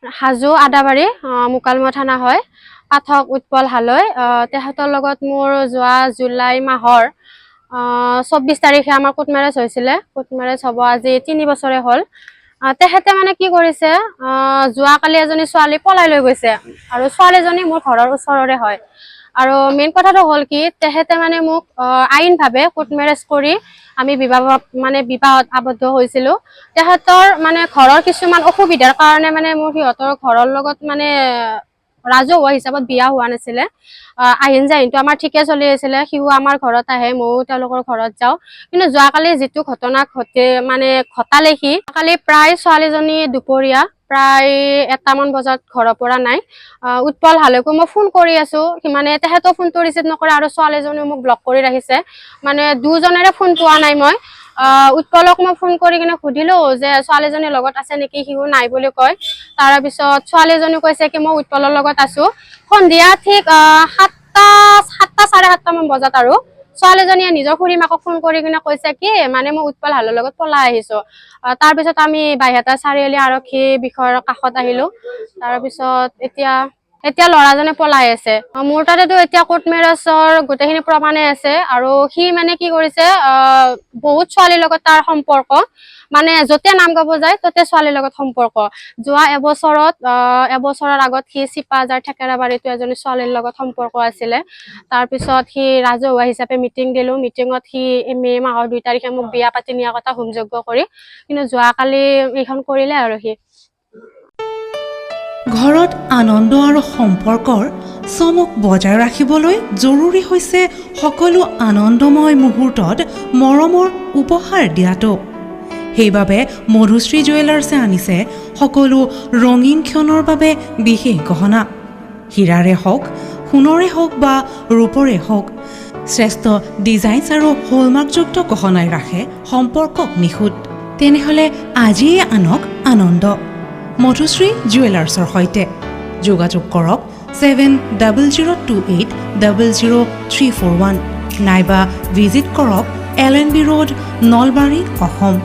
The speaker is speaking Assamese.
হাজো আদাবাৰী মুকালমুৱা থানা হয় পাঠক উৎপল হালৈ তেখেতৰ লগত মোৰ যোৱা জুলাই মাহৰ 24 তাৰিখে আমাৰ কোৰ্ট মেৰেজ হৈছিলে কোৰ্ট মেৰেজ হ'ব আজি 3 বছৰে হ'ল তেখেতে মানে কি কৰিছে যোৱাকালি এজনী ছোৱালী পলাই লৈ গৈছে আৰু ছোৱালীজনী মোৰ ঘৰৰ ওচৰৰে হয় আৰু মেইন কথাটো হ'ল কি তেখেতে মানে মোক আইনভাৱে কোৰ্ট মেৰেজ কৰি আমি বিবাহত আবদ্ধ হৈছিলোঁ তেখেতৰ মানে ঘৰৰ কিছুমান অসুবিধাৰ কাৰণে মানে মোৰ সিহঁতৰ ঘৰৰ লগত মানে ৰাজহুৱা হিচাপত বিয়া হোৱা নাছিলে আহিন জাহিনটো আমাৰ ঠিকে চলি আছিলে সিও আমাৰ ঘৰত আহে ময়ো তেওঁলোকৰ ঘৰত যাওঁ কিন্তু যোৱাকালি যিটো ঘটনা ঘটালে সি কালি প্ৰায় ছোৱালীজনী দুপৰীয়া প্ৰায় 1টামান বজাত ঘৰৰ পৰা নাই উৎপল হালৈকো মই ফোন কৰি আছো মানে তেখেতেও ফোনটো ৰিচিভ নকৰে আৰু ছোৱালীজনীও মোক ব্লক কৰি ৰাখিছে মানে দুজনেৰে ফোন পোৱা নাই মই উৎপলক মই ফোন কৰি কিনে সুধিলো যে ছোৱালীজনীৰ লগত আছে নেকি সিও নাই বুলি কয় তাৰ পিছত ছোৱালীজনী কৈছে কি মই উৎপলৰ লগত আছো সন্ধিয়া ঠিক 7টা চাৰে 7টা মান বজাত আৰু ছোৱালীজনীয়ে নিজৰ খুৰী মাকক ফোন কৰি কিনে কৈছে কি মানে মই উৎপল হালৰ লগত পলাই আহিছো তাৰ পিছত আমি বাইহাটা চাৰিআলি আৰক্ষী বিষয়ৰ কাষত আহিলো তাৰ পিছত এতিয়া ল'ৰাজনে পলাই আছে মোৰ তাতেতো এতিয়া কোৰ্ট মেৰেজৰ গোটেইখিনি প্ৰমাণে আছে আৰু সি মানে কি কৰিছে বহুত ছোৱালীৰ লগত তাৰ সম্পৰ্ক মানে যতে নাম গাব যায় ততে ছোৱালীৰ লগত সম্পৰ্ক যোৱা এবছৰৰ আগত সি চিপাজাৰ ঠেকেৰাবাৰীতো এজনী ছোৱালীৰ লগত সম্পৰ্ক আছিলে তাৰ পিছত সি ৰাজহুৱা হিচাপে মিটিং দিলো মিটিঙত সি মে মাহৰ 2 তাৰিখে মোক বিয়া পাতি নিয়া কথা হোমযজ্ঞ কৰি কিন্তু যোৱাকালি এইখন কৰিলে আৰু সি ঘৰত আনন্দ আৰু সম্পৰ্কৰ চমক বজাই ৰাখিবলৈ জৰুৰী হৈছে সকলো আনন্দময় মুহূৰ্তত মৰমৰ উপহাৰ দিয়াটো সেইবাবে মধুশ্ৰী জুৱেলাৰ্ছে আনিছে সকলো ৰঙীন ক্ষণৰ বাবে বিশেষ গহনা হীৰাৰে হওক সোণৰে হওক বা ৰূপৰে হওক শ্ৰেষ্ঠ ডিজাইনছ আৰু হলমাৰ্কযুক্ত গহনাই ৰাখে সম্পৰ্কক নিখুঁত তেনেহ'লে আজিয়ে আনক আনন্দ মধুশ্ৰী জুৱেলাৰ্ছৰ সৈতে যোগাযোগ কৰক 7002800341 নাইবা ভিজিট কৰক LNB ৰোড নলবাৰী অসম